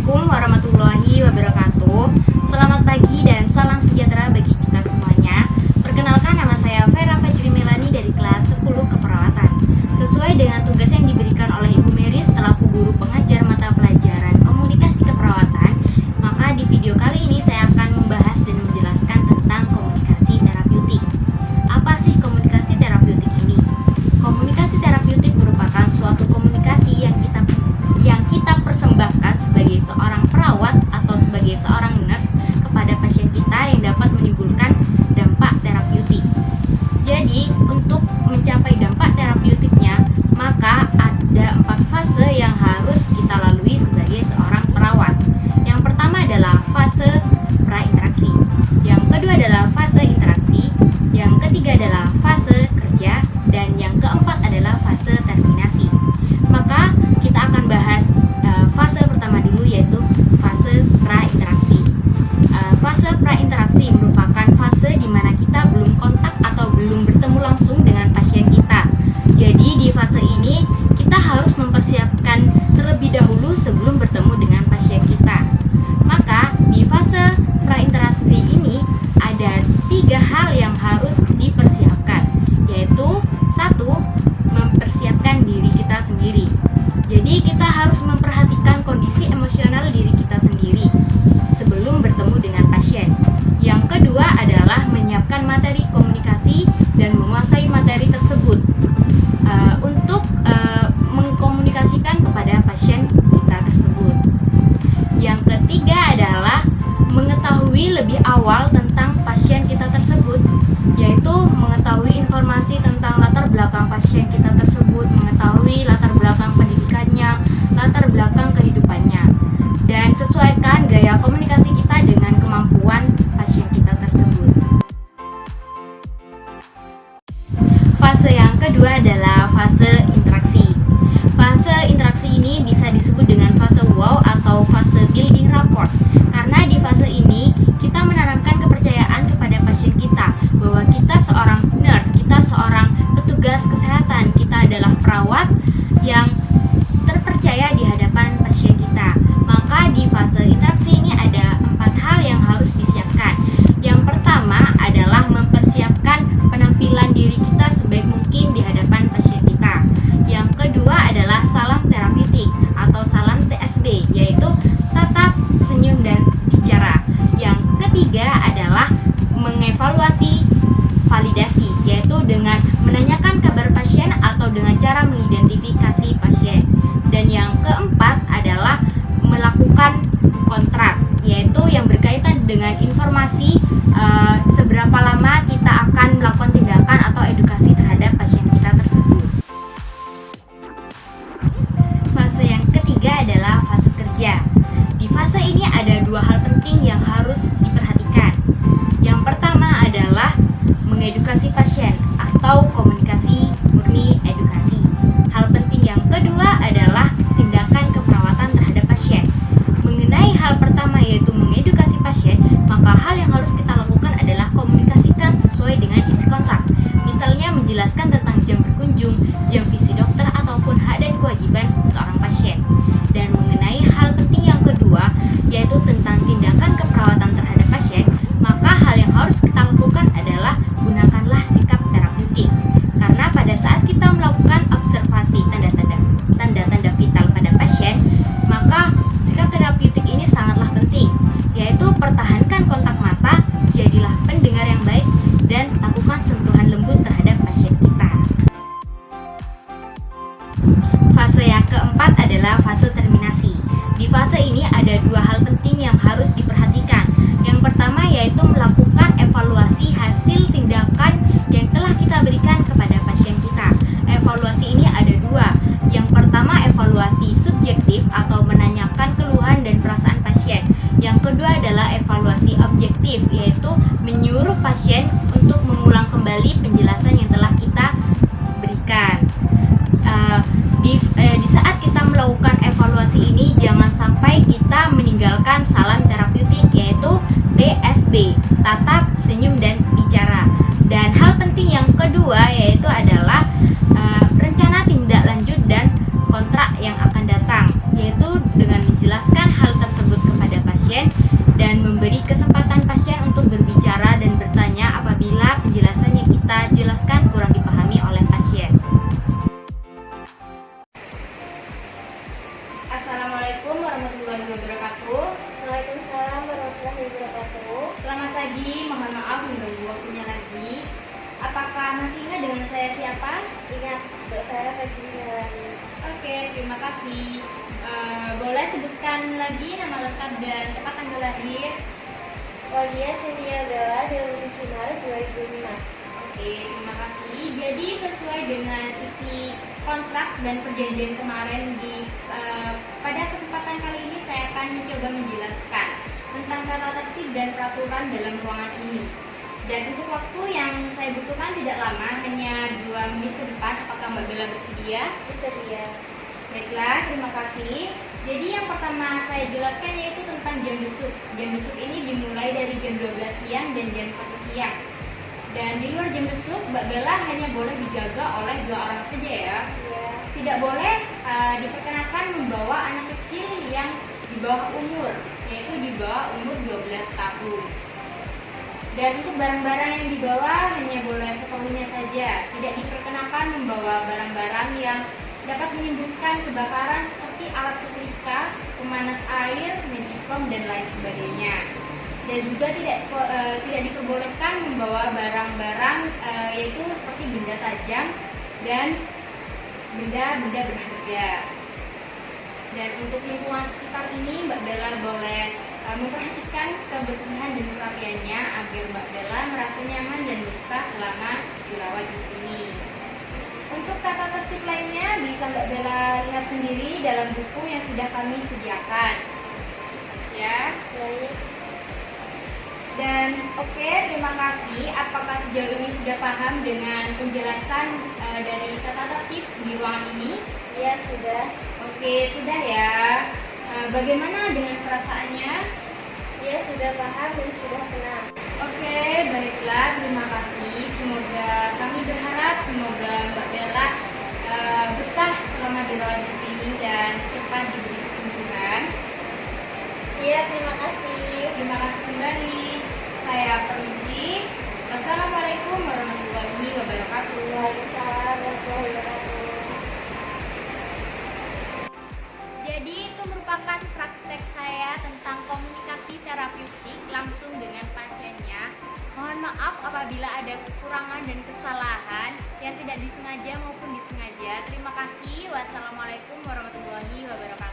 Assalamualaikum warahmatullahi wabarakatuh. Selamat pagi dan salam sejahtera bagi kita semuanya. Perkenalkan, nama saya Vera Fajri Melani dari kelas 10 Keperawatan. Sesuai dengan tugas yang diberikan oleh Ibu Meris selaku guru pengajar mata pelajaran Komunikasi Keperawatan, maka di video kali ini saya akan membahas dan menjelaskan tentang komunikasi terapeutik. Apa sih komunikasi terapeutik ini? Komunikasi terapeutik merupakan suatu komunikasi yang kita persembahkan sebagai seorang perawat atau sebagai seorang nurse kepada pasien kita yang dapat menimbulkan dampak terapeutik. Jadi, untuk mencapai dampak terapeutiknya, maka ada 4 fase yang harus kita lalui sebagai seorang perawat. Yang pertama adalah fase prainteraksi. Yang kedua adalah fase interaksi. Yang ketiga adalah fase kerja. Dan yang keempat adalah fase terminasi. Maka kita akan bahas fase pertama dulu, yaitu fase prainteraksi. Fase prainteraksi merupakan fase di mana kita belum kontak atau belum bertemu langsung dengan pasien kita. Jadi di fase ini kita harus mempersiapkan terlebih dahulu sebelum bertemu dengan pasien kita. Maka di fase prainteraksi ini ada 3 hal yang harus dipersiapkan, yaitu 1. Mempersiapkan diri kita sendiri. Jadi kita harus memperhatikan kondisi emosional diri kita sendiri sebelum bertemu dengan pasien. Yang kedua adalah menyiapkan materi komunikasi dan menguasai materi tersebut untuk mengkomunikasikan kepada pasien kita tersebut. Yang ketiga adalah mengetahui lebih awal tentang pasien kita tersebut, yaitu mengetahui informasi tentang latar belakang pasien kita tersebut, mengetahui latar belakang pendidikannya, latar belakang kehidupannya, dan sesuaikan gaya komunikasi kita dengan kemampuan pasien kita tersebut. Fase yang kedua adalah fase interaksi. Fase interaksi ini bisa disebut dengan fase wow atau fase building rapport, karena di fase ini kita menanamkan kepercayaan kepada pasien kita bahwa kita seorang nurse, kita seorang petugas kesehatan, kita adalah perawat yang terpercaya di hadapan pasien kita. Maka di fase interaksi ini ada 4 hal yang harus disiapkan. Yang pertama adalah mempersiapkan penampilan diri kita sebaik mungkin di hadapan pasien kita. Yang kedua adalah salam terapeutik atau salam TSB, yaitu tatap, senyum, dan bicara. Yang ketiga adalah mengevaluasi validasi, yaitu dengan menanyakan kabar pasien atau dengan cara mengidentifikasi pasien. Dan yang keempat adalah melakukan kontrak, yaitu yang berkaitan dengan informasi seberapa lama kita akan melakukan tindakan atau edukasi terhadap pasien kita tersebut. Fase yang ketiga adalah fase kerja. Di fase ini ada 2 hal penting yang harus diperhatikan. Yang pertama adalah mengedukasi pasien atau komunikasi murni edukasi. Hal penting yang kedua adalah tindakan keperawatan terhadap pasien. Mengenai hal pertama, yaitu mengedukasi pasien, maka hal yang harus kita lakukan adalah komunikasikan sesuai dengan isi kontrak. Misalnya menjelaskan tentang jam berkunjung, jam visi dokter, ataupun hak dan kewajiban seorang pasien. Dan mengenai hal penting yang kedua, yaitu tentang tindakan keperawatan terhadap pasien, maka hal yang harus kita lakukan adalah gunakanlah sikap terapeutik. Karena pada saat kita melakukan observasi tanda-tanda vital pada pasien, maka sikap terapeutik ini sangatlah penting, yaitu pertahankan kontak mata, jadilah pendengar yang baik, dan lakukan sentuhan lembut terhadap pasien kita. Fase yang keempat adalah fase terminasi. Di fase ini ada 2 hal penting yang harus diperhatikan. Yang pertama yaitu melakukan evaluasi hasil tindakan yang telah kita berikan kepada pasien kita. Evaluasi ini ada 2. Yang pertama evaluasi subjektif atau menanyakan keluhan dan perasaan pasien. Yang kedua adalah evaluasi objektif, yaitu menyuruh pasien untuk mengulang kembali penjelasan yang telah kita berikan. Di saat kita melakukan evaluasi ini, jangan sampai kita meninggalkan salam terapeutik, yaitu TSB, tatap, senyum, dan bicara. Dan hal penting yang kedua yaitu adalah rencana tindak lanjut dan kontrak yang akan datang, yaitu dengan menjelaskan hal tersebut Assalamualaikum warahmatullahi wabarakatuh. Waalaikumsalam warahmatullahi wabarakatuh. Selamat pagi, mohon maaf mengganggu waktunya lagi. Apakah masih ingat dengan saya siapa? Ingat, Mbak Farah Fajrimelani. Oke, terima kasih. Boleh sebutkan lagi nama lengkap dan tempat tanggal lahir? Claudia Cynthia Bella, 27 Maret 2005. Oke, terima kasih. Jadi sesuai dengan isi kontrak dan perjanjian kemarin pada kesempatan kali ini saya akan mencoba menjelaskan tentang tata tertib dan peraturan dalam ruangan ini. Dan untuk waktu yang saya butuhkan tidak lama, hanya 2 menit ke depan. Apakah Mbak Bella bersedia? Bersedia. Baiklah, terima kasih. Jadi yang pertama saya jelaskan yaitu tentang jam besuk. Jam besuk ini dimulai dari jam 12 siang dan jam 1 siang. Dan di luar jam besuk, Mbak Bella hanya boleh dijaga oleh 2 orang saja ya. Ya. Tidak boleh diperkenakan membawa anak kecil yang di bawah umur, yaitu di bawah umur 12 tahun. Dan untuk barang-barang yang dibawa hanya boleh seperlunya saja. Tidak diperkenakan membawa barang-barang yang dapat menimbulkan kebakaran seperti alat setrika, pemanas air, magicom, dan lain sebagainya. Dan juga tidak diperbolehkan membawa barang-barang yaitu seperti benda tajam dan benda-benda berharga. Dan untuk lingkungan sekitar ini Mbak Bella boleh memperhatikan kebersihan dan kerapiannya agar Mbak Bella merasa nyaman dan betah selama dirawat di sini. Untuk tata tertib lainnya bisa Mbak Bella lihat sendiri dalam buku yang sudah kami sediakan. Ya. Baik. Dan oke, terima kasih. Apakah sejauh ini sudah paham dengan penjelasan dari tata tertib di ruangan ini? Ya, sudah. Oke, sudah ya. Bagaimana dengan perasaannya? Ya, sudah paham dan sudah tenang. Oke, baiklah. Terima kasih. Kami berharap semoga Mbak Bella betah selama dirawat di sini dan cepat diberi kesembuhan. Iya, terima kasih. Terima kasih kembali. Saya permisi. Wassalamualaikum warahmatullahi wabarakatuh. Waalaikumsalam warahmatullahi wabarakatuh. Jadi itu merupakan praktek saya tentang komunikasi terapeutik langsung dengan pasiennya. Mohon maaf apabila ada kekurangan dan kesalahan yang tidak disengaja maupun disengaja. Terima kasih. Wassalamualaikum warahmatullahi wabarakatuh.